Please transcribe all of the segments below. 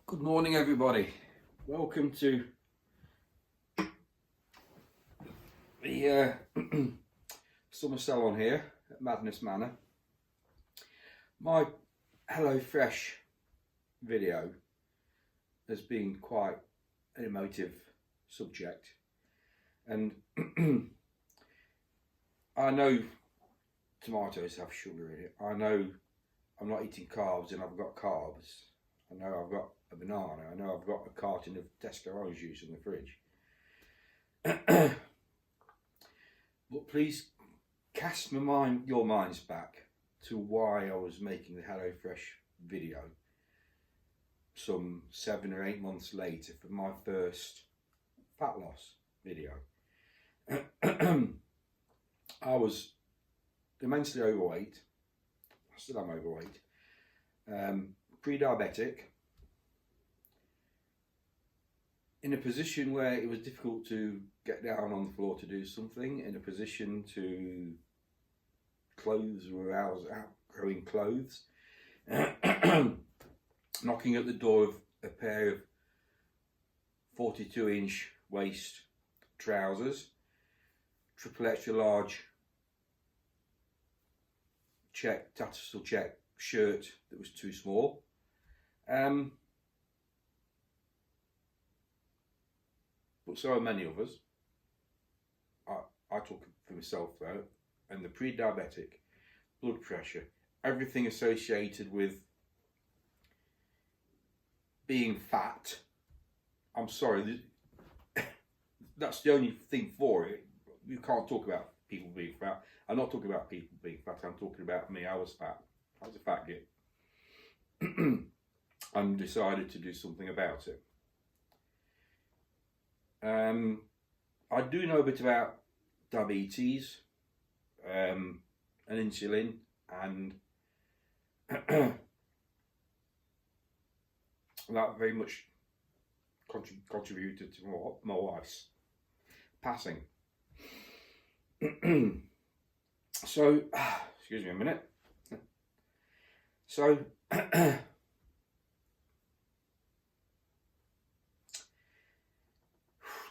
Good morning, everybody. Welcome to the summer salon here at Madness Manor. My Hello Fresh video has been quite an emotive subject, and I know tomatoes have sugar in it. I know I'm not eating carbs and I've got carbs. I know I've got a banana. I know I've got a carton of Tesco orange juice in the fridge. But please cast your minds back to why I was making the HelloFresh video some 7 or 8 months later for my first fat loss video. I was immensely overweight. I still am overweight. Pre-diabetic, in a position where it was difficult to get down on the floor to do something, in a position to clothes were outgrowing clothes, knocking at the door of a pair of 42-inch waist trousers, triple extra large tactical check shirt that was too small. But so are many of us. I talk for myself though, and the pre-diabetic, blood pressure, everything associated with being fat. I'm sorry, that's the only thing for it. You can't talk about people being fat. I'm not talking about people being fat, I'm talking about me. I was fat. I was a fat git. And decided to do something about it. I do know a bit about diabetes and insulin, and that very much contributed to my wife's passing. So, excuse me a minute. So,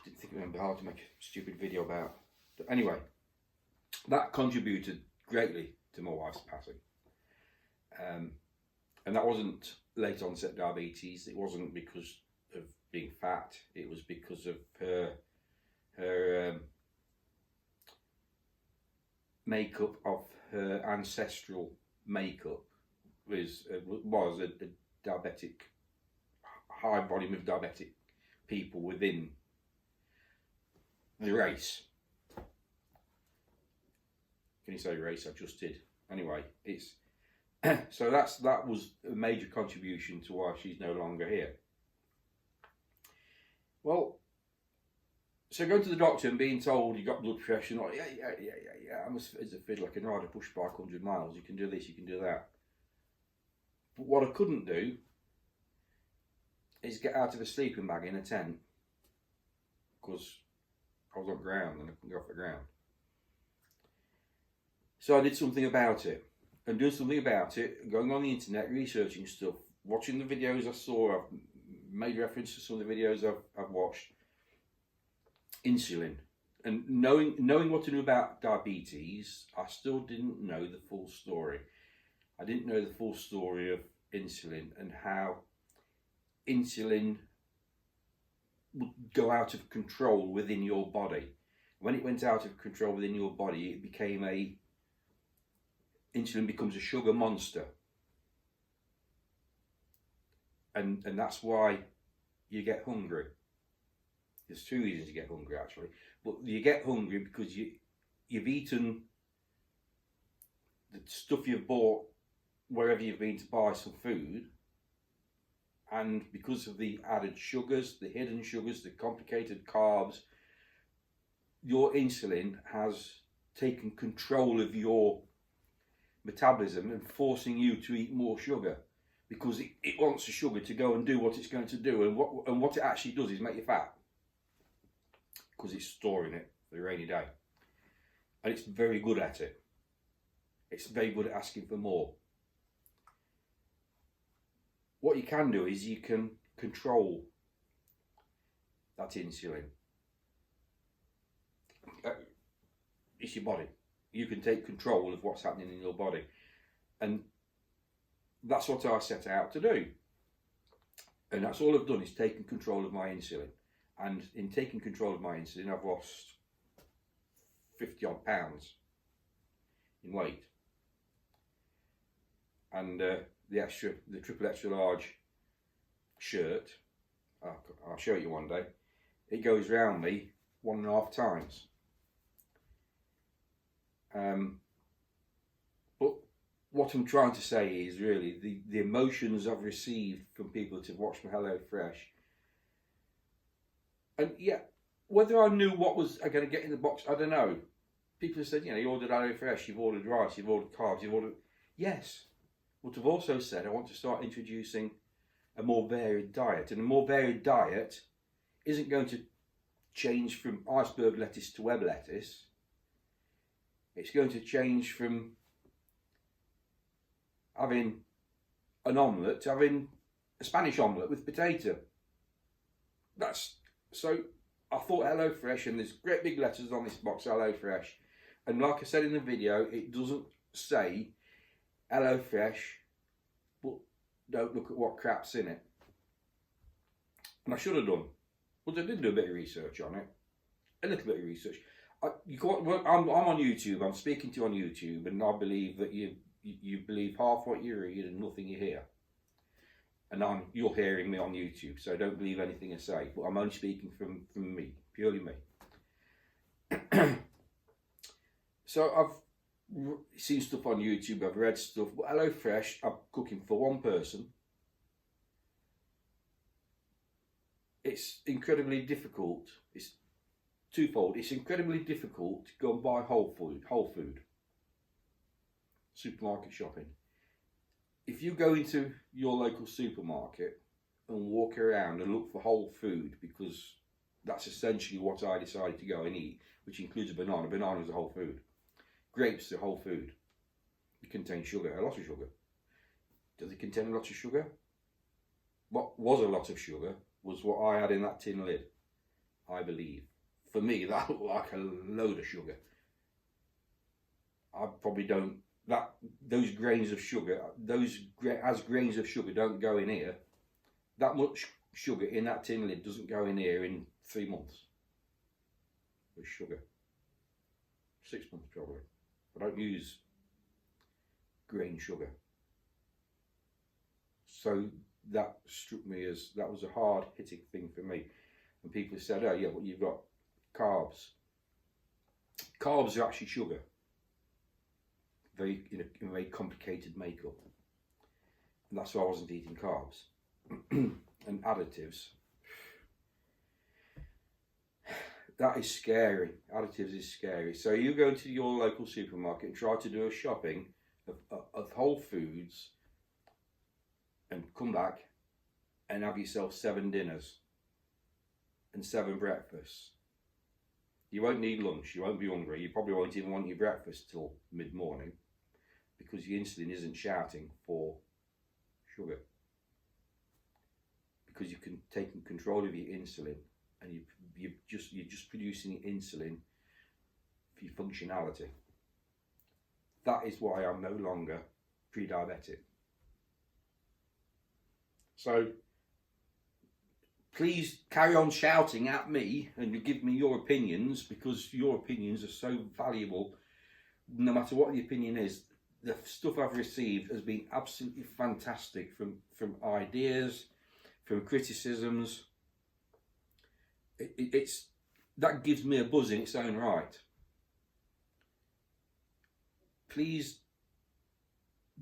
didn't think it would be hard to make a stupid video about. But anyway, that contributed greatly to my wife's passing. And that wasn't late onset diabetes. It wasn't because of being fat. It was because of her makeup of her ancestral makeup was a diabetic, high volume of diabetic people within the race. Can you say race? I just did. Anyway, it's so that was a major contribution to why she's no longer here. Well, so going to the doctor and being told you got blood pressure, and like, yeah, I'm as a fiddle. I can ride a push bike 100 miles. You can do this, you can do that. But what I couldn't do is get out of a sleeping bag in a tent, because I was on the ground and I couldn't go off the ground. So I did something about it. And doing something about it, going on the internet, researching stuff, watching the videos I saw. I've made reference to some of the videos I've watched. Insulin. And knowing what to do about diabetes, I still didn't know the full story. I didn't know the full story of insulin and how insulin would go out of control within your body. When it went out of control within your body, it became insulin becomes a sugar monster. And that's why you get hungry. There's 2 reasons you get hungry actually. But you get hungry because you've eaten the stuff you've bought wherever you've been to buy some food, and because of the added sugars, the hidden sugars, the complicated carbs, your insulin has taken control of your metabolism and forcing you to eat more sugar, because it wants the sugar to go and do what it's going to do, and what it actually does is make you fat, because it's storing it for the rainy day. And it's very good at it. It's very good at asking for more. What you can do is you can control that insulin. It's your body. You can take control of what's happening in your body. And that's what I set out to do. And that's all I've done, is taken control of my insulin. And in taking control of my insulin, I've lost 50 odd pounds in weight. And the triple extra large shirt, I'll show you one day, it goes round me 1.5 times. But what I'm trying to say is really the emotions I've received from people to watch my HelloFresh. And yeah, whether I knew what was I going to get in the box, I don't know. People have said, you know, you ordered HelloFresh, you've ordered rice, you've ordered carbs, you've ordered... Yes. But I've also said I want to start introducing a more varied diet. And a more varied diet isn't going to change from iceberg lettuce to web lettuce. It's going to change from having an omelette to having a Spanish omelette with potato. So I thought HelloFresh, and there's great big letters on this box, HelloFresh. And like I said in the video, it doesn't say HelloFresh, but don't look at what crap's in it. And I should have done. But I did do a bit of research on it. A little bit of research. I'm on YouTube, I'm speaking to you on YouTube, and I believe that you believe half what you read and nothing you hear. And you're hearing me on YouTube, so don't believe anything I say. But I'm only speaking from me, purely me. So I've seen stuff on YouTube, I've read stuff. But HelloFresh, I'm cooking for one person. It's incredibly difficult. It's twofold. It's incredibly difficult to go and buy whole food, supermarket shopping. If you go into your local supermarket and walk around and look for whole food, because that's essentially what I decided to go and eat, which includes a banana. Banana is a whole food. Grapes are a whole food. It contains sugar, a lot of sugar. Does it contain a lot of sugar? What was a lot of sugar was what I had in that tin lid, I believe. For me, that looked like a load of sugar. I probably don't... Those grains of sugar, as grains of sugar don't go in here, that much sugar in that tin lid doesn't go in here in 3 months. With sugar. 6 months probably. I don't use grain sugar. So that struck me as, that was a hard hitting thing for me. And people said, oh yeah, but you've got carbs. Carbs are actually sugar. In a very complicated makeup. And that's why I wasn't eating carbs. And additives. That is scary. Additives is scary. So you go to your local supermarket and try to do a shopping of whole foods and come back and have yourself 7 dinners and 7 breakfasts. You won't need lunch, you won't be hungry, you probably won't even want your breakfast till mid-morning, because your insulin isn't shouting for sugar. Because you can take control of your insulin, and you're just producing insulin for your functionality. That is why I'm no longer pre-diabetic. So please carry on shouting at me and give me your opinions, because your opinions are so valuable. No matter what the opinion is, the stuff I've received has been absolutely fantastic, from ideas, from criticisms. That gives me a buzz in its own right. Please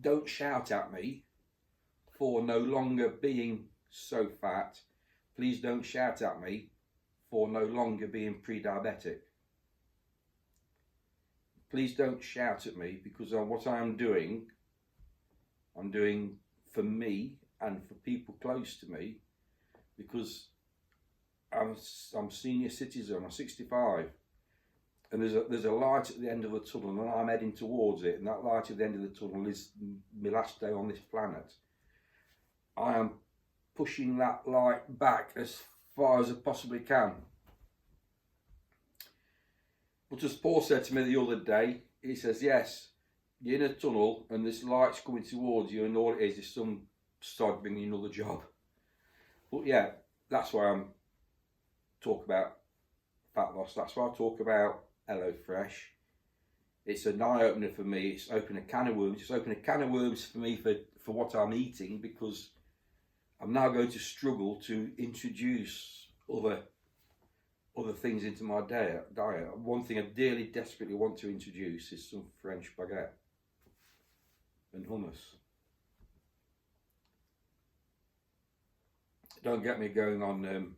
don't shout at me for no longer being so fat. Please don't shout at me for no longer being pre-diabetic. Please don't shout at me, because what I'm doing for me and for people close to me, because I'm senior citizen, I'm 65, and there's a light at the end of the tunnel, and I'm heading towards it, and that light at the end of the tunnel is my last day on this planet. I am pushing that light back as far as I possibly can. But as Paul said to me the other day, he says, yes, you're in a tunnel and this light's coming towards you, and all it is some start bringing you another job. But yeah, that's why I'm talk about fat loss. That's why I talk about HelloFresh. It's an eye-opener for me. It's opened a can of worms. It's opened a can of worms for me for what I'm eating, because I'm now going to struggle to introduce other things into my diet. One thing I dearly, desperately want to introduce is some French baguette and hummus. Don't get me going on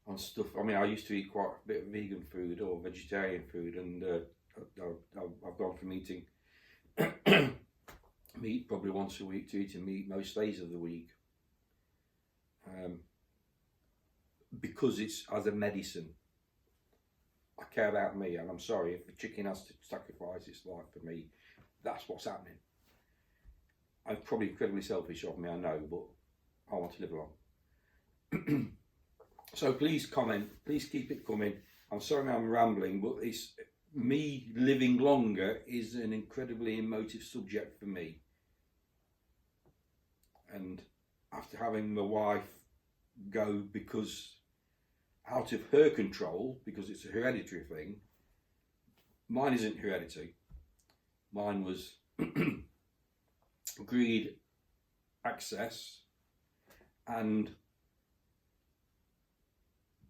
on stuff. I mean, I used to eat quite a bit of vegan food or vegetarian food, and I've gone from eating meat probably once a week to eating meat most days of the week, because it's as a medicine. I care about me, and I'm sorry if the chicken has to sacrifice its life for me. That's what's happening. I'm probably incredibly selfish of me, I know, but I want to live long. So please comment, please keep it coming. I'm sorry I'm rambling, but it's me living longer is an incredibly emotive subject for me. And after having my wife go because out of her control, because it's a hereditary thing, mine isn't hereditary. Mine was greed, access, and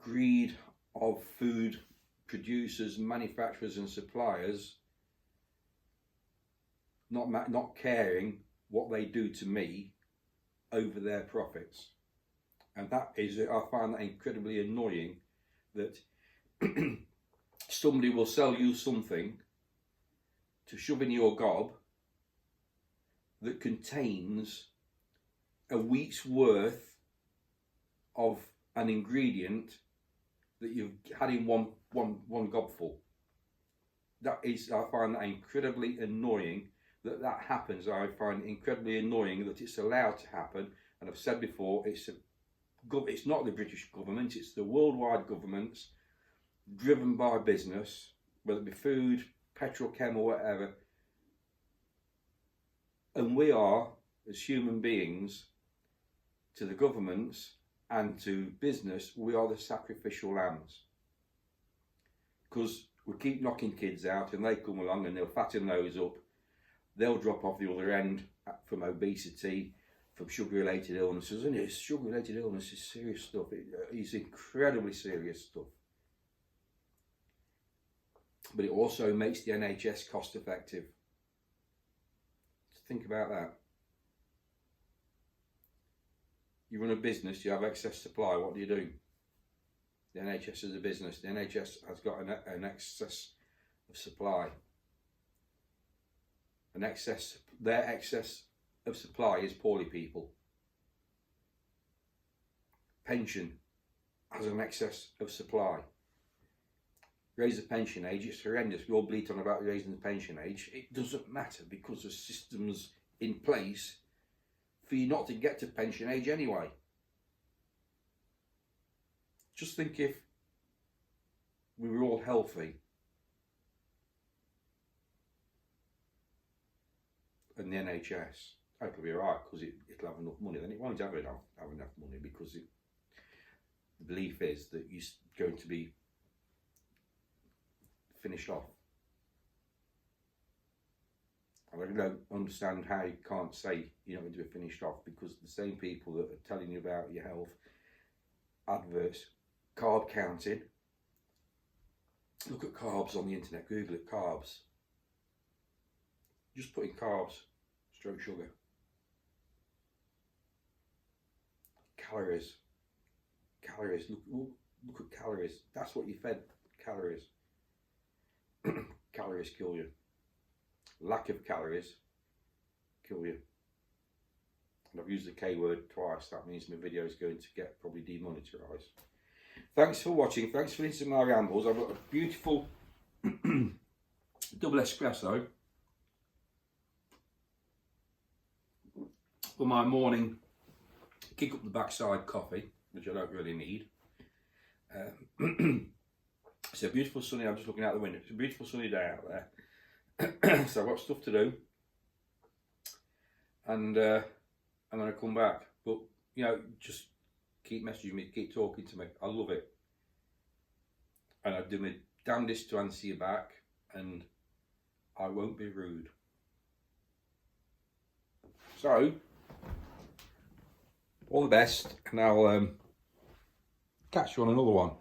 greed of food producers, manufacturers and suppliers not caring what they do to me over their profits. And that is, I find that incredibly annoying, that somebody will sell you something to shove in your gob that contains a week's worth of an ingredient that you've had in one gobful. That is, I find that incredibly annoying that happens. I find it incredibly annoying that it's allowed to happen. And I've said before, it's not the British government, it's the worldwide governments driven by business, whether it be food, petrochem or whatever. And we are, as human beings, to the governments and to business, we are the sacrificial lambs. Because we keep knocking kids out and they come along and they'll fatten those up. They'll drop off the other end from obesity, from sugar-related illnesses. And it's sugar-related illness is serious stuff. It's incredibly serious stuff. But it also makes the NHS cost effective. Think about that. You run a business, you have excess supply, what do you do? The NHS is a business. The NHS has got an excess of supply. Their excess of supply is poorly people. Pension has an excess of supply. Raise the pension age, it's horrendous. We all bleat on about raising the pension age. It doesn't matter, because the system's in place for you not to get to pension age anyway. Just think if we were all healthy and the NHS, it'll be alright, because it'll have enough money. Then it won't have enough money, because the belief is that you're going to be finished off. I don't understand how you can't say you're not going to be finished off, because the same people that are telling you about your health, adverts, carb counting. Look at carbs on the internet, Google it, carbs. Just put in carbs, stroke sugar. Calories. Look at calories. That's what you fed, calories. Calories kill you. Lack of calories kill you. And I've used the K word twice. That means my video is going to get probably demonetized. Thanks for watching. Thanks for listening to my rambles. I've got a beautiful double espresso. for my morning kick up the backside coffee, which I don't really need. It's a beautiful sunny, I'm just looking out the window, it's a beautiful sunny day out there. So I've got stuff to do, and I'm going to come back. But, you know, just keep messaging me, keep talking to me, I love it. And I do my damnedest to answer you back, and I won't be rude. So, all the best, and I'll catch you on another one.